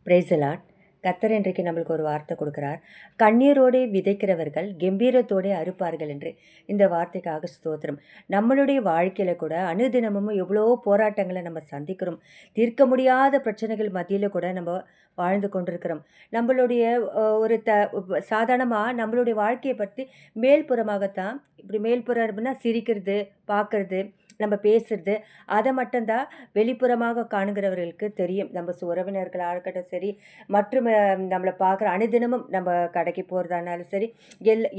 Praise the Lord. கர்த்தர் இன்றைக்கு நம்மளுக்கு ஒரு வார்த்தை கொடுக்குறார். கண்ணீரோடு விதைக்கிறவர்கள் கம்பீரத்தோடு அறுப்பார்கள் என்று. இந்த வார்த்தைக்காக ஸ்தோத்திரம். நம்மளுடைய வாழ்க்கையில் கூட அனுதினமும் எவ்வளோ போராட்டங்களை நம்ம சந்திக்கிறோம். தீர்க்க முடியாத பிரச்சனைகள் மத்தியில் கூட நம்ம வாழ்ந்து கொண்டிருக்கிறோம். நம்மளுடைய ஒரு சாதாரணமாக நம்மளுடைய வாழ்க்கையை பற்றி மேல்புறமாகத்தான், இப்படி மேல்புறம் அப்படின்னா சிரிக்கிறது, பார்க்கறது, நம்ம பேசுறது, அதை மட்டும்தான் வெளிப்புறமாக காணுகிறவர்களுக்கு தெரியும். நம்ம உறவினர்களாக இருக்கட்டும் சரி, மற்றும் நம்மளை பார்க்குற அனுதினமும் நம்ம கடைக்கு போகிறதானாலும் சரி,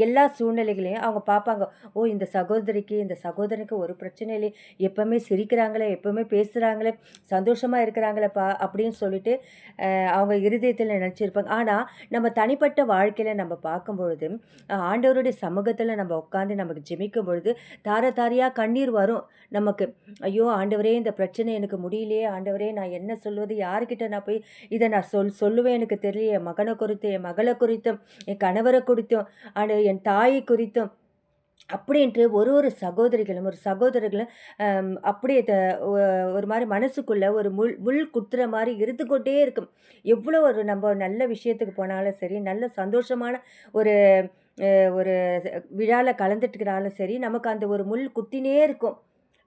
எல்லா சூழ்நிலைகளையும் அவங்க பார்ப்பாங்க. ஓ, இந்த சகோதரிக்கு இந்த சகோதரனுக்கு ஒரு பிரச்சனை இல்லை, எப்போவுமே சிரிக்கிறாங்களே, எப்போவுமே பேசுகிறாங்களே, சந்தோஷமாக இருக்கிறாங்களேப்பா அப்படின்னு சொல்லிட்டு அவங்க இருதயத்தில் நினச்சிருப்பாங்க. ஆனால் நம்ம தனிப்பட்ட வாழ்க்கையில் நம்ம பார்க்கும்பொழுது, ஆண்டவருடைய சமூகத்தில் நம்ம உட்காந்து நமக்கு ஜெபிக்கும் பொழுது தார தாரியாக கண்ணீர் வரும் நமக்கு. ஐயோ ஆண்டவரே, இந்த பிரச்சனை எனக்கு முடியலையே ஆண்டவரே, நான் என்ன சொல்வது, யாருக்கிட்ட நான் போய் இதை நான் சொல்லுவேன் எனக்கு தெரியல. என் மகனை குறித்தும், என் மகளை குறித்தும், என் கணவரை குறித்தும், என் தாயை குறித்தும் அப்படின்ட்டு ஒரு சகோதரிகளும் ஒரு சகோதரர்களும் அப்படியே ஒரு மாதிரி மனசுக்குள்ளே ஒரு முள் குத்துற மாதிரி இருந்து கொண்டே இருக்கும். எவ்வளோ ஒரு நம்ம நல்ல விஷயத்துக்கு போனாலும் சரி, நல்ல சந்தோஷமான ஒரு ஒரு விழாவில் கலந்துட்டுக்கிறாலும் சரி, நமக்கு அந்த ஒரு முள் குத்தினே இருக்கும்.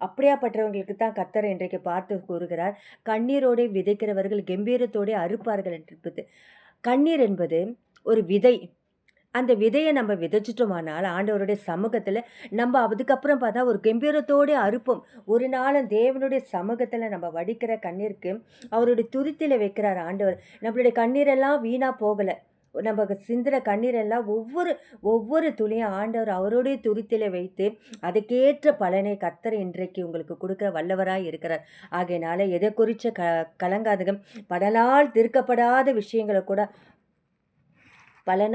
அப்படியாப்பட்டவங்களுக்கு தான் கர்த்தர் இன்றைக்கு பார்த்து கூறுகிறார், கண்ணீரோடு விதைக்கிறவர்கள் கம்பீரத்தோடு அறுப்பார்கள் என்பது. கண்ணீர் என்பது ஒரு விதை. அந்த விதையை நம்ம விதைச்சிட்டோமானால் ஆண்டவருடைய சமூகத்தில் நம்ம அதுக்கப்புறம் பார்த்தா ஒரு கம்பீரத்தோடு அறுப்போம். ஒரு நாளும் தேவனுடைய சமூகத்தில் நம்ம வடிக்கிற கண்ணீருக்கு அவருடைய துருத்தியில் வைக்கிறார் ஆண்டவர். நம்மளுடைய கண்ணீரெல்லாம் வீணாக போகலை. நம்ம சிந்துற கண்ணீரெல்லாம் ஒவ்வொரு துளியும் ஆண்டவர் அவருடைய துருத்தில வைத்து அதுக்கேற்ற பலனை கர்த்தர் இன்றைக்கு உங்களுக்கு கொடுக்குற வல்லவராய் இருக்கிறார். ஆகையினால எதை குறித்த கலங்காதுங்க. பல நாள் தீர்க்கப்படாத விஷயங்களை கூட பல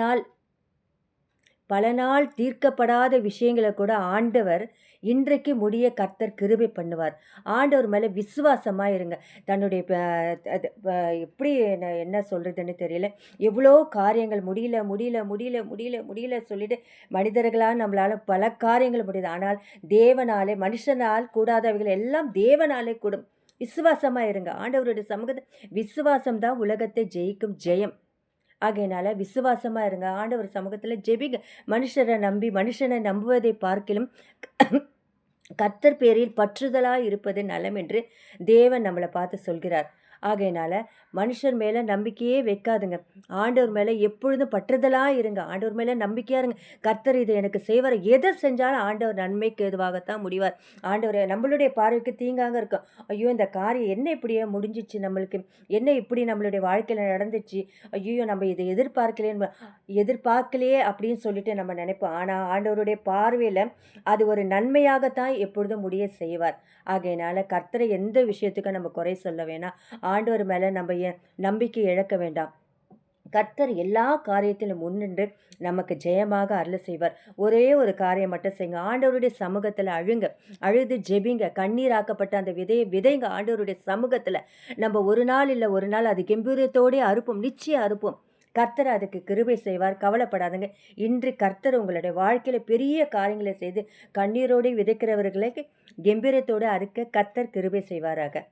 நாள் தீர்க்கப்படாத விஷயங்களை கூட ஆண்டவர் இன்றைக்கு முடிய கர்த்தர் கிருபை பண்ணுவார். ஆண்டவர் மேலே விசுவாசமாக இருங்க. தன்னுடைய எப்படி என்ன சொல்கிறதுன்னு தெரியல, எவ்வளோ காரியங்கள் முடியல சொல்லிட்டு மனிதர்களால் நம்மளால் பல காரியங்கள் முடியுது. ஆனால் தேவனாலே, மனுஷனால் கூடாதவைகள் எல்லாம் தேவனாலே கூடும். விசுவாசமாக இருங்க. ஆண்டவருடைய சமூகத்தை விசுவாசம்தான் உலகத்தை ஜெயிக்கும் ஜெயம். ஆகையினால விசுவாசமாக இருங்க. ஆண்டவர் சமூகத்தில் ஜெபிங்க. மனுஷனை நம்புவதை பார்க்கிலும் கர்த்தர் பேரில் பற்றுதலாக இருப்பது நலம் என்று தேவன் நம்மளை பார்த்து சொல்கிறார். ஆகையினால மனுஷர் மேலே நம்பிக்கையே வைக்காதுங்க. ஆண்டவர் மேலே எப்பொழுதும் பற்றுதலாக இருங்க. ஆண்டவர் மேலே நம்பிக்கையாக இருங்க. கர்த்தர் இதை எனக்கு செய்வார். எதை செஞ்சாலும் ஆண்டவர் நன்மைக்கு எதுவாகத்தான் முடிவார். ஆண்டவர் நம்மளுடைய பார்வைக்கு தீங்காக இருக்கும். ஐயோ, இந்த காரியம் என்ன இப்படியே முடிஞ்சிச்சு, நம்மளுக்கு என்ன இப்படி நம்மளுடைய வாழ்க்கையில் நடந்துச்சு, ஐயோ நம்ம இதை எதிர்பார்க்கலையே அப்படின்னு சொல்லிட்டு நம்ம நினைப்போம். ஆனால் ஆண்டவருடைய பார்வையில் அது ஒரு நன்மையாகத்தான் எப்பொழுதும் முடிய செய்வார். ஆகையினால கர்த்தரை எந்த விஷயத்துக்கும் நம்ம குறை சொல்ல வேணாம். ஆண்டவர் மேலே நம்ம நம்பிக்கை இழக்க வேண்டாம். கர்த்தர் எல்லா காரியத்திலும் முன்னின்று நமக்கு ஜெயமாக அருள் செய்வார். ஒரே ஒரு காரியம் மட்டும் செய்யுங்க. ஆண்டவருடைய சமூகத்தில் அழுது ஜெபிங்க. கண்ணீராக்கப்பட்ட அந்த விதைங்க ஆண்டவருடைய சமூகத்தில். நம்ம ஒரு நாள் இல்லை ஒரு நாள் அது கம்பீரத்தோடே அறுப்போம், நிச்சயம் அறுப்போம். கர்த்தர் அதுக்கு கிருபை செய்வார். கவலைப்படாதுங்க. இன்று கர்த்தர் உங்களுடைய வாழ்க்கையில் பெரிய காரியங்களை செய்து கண்ணீரோடு விதைக்கிறவர்களுக்கு கம்பீரத்தோடு அறுக்க கர்த்தர் கிருபை செய்வாராக.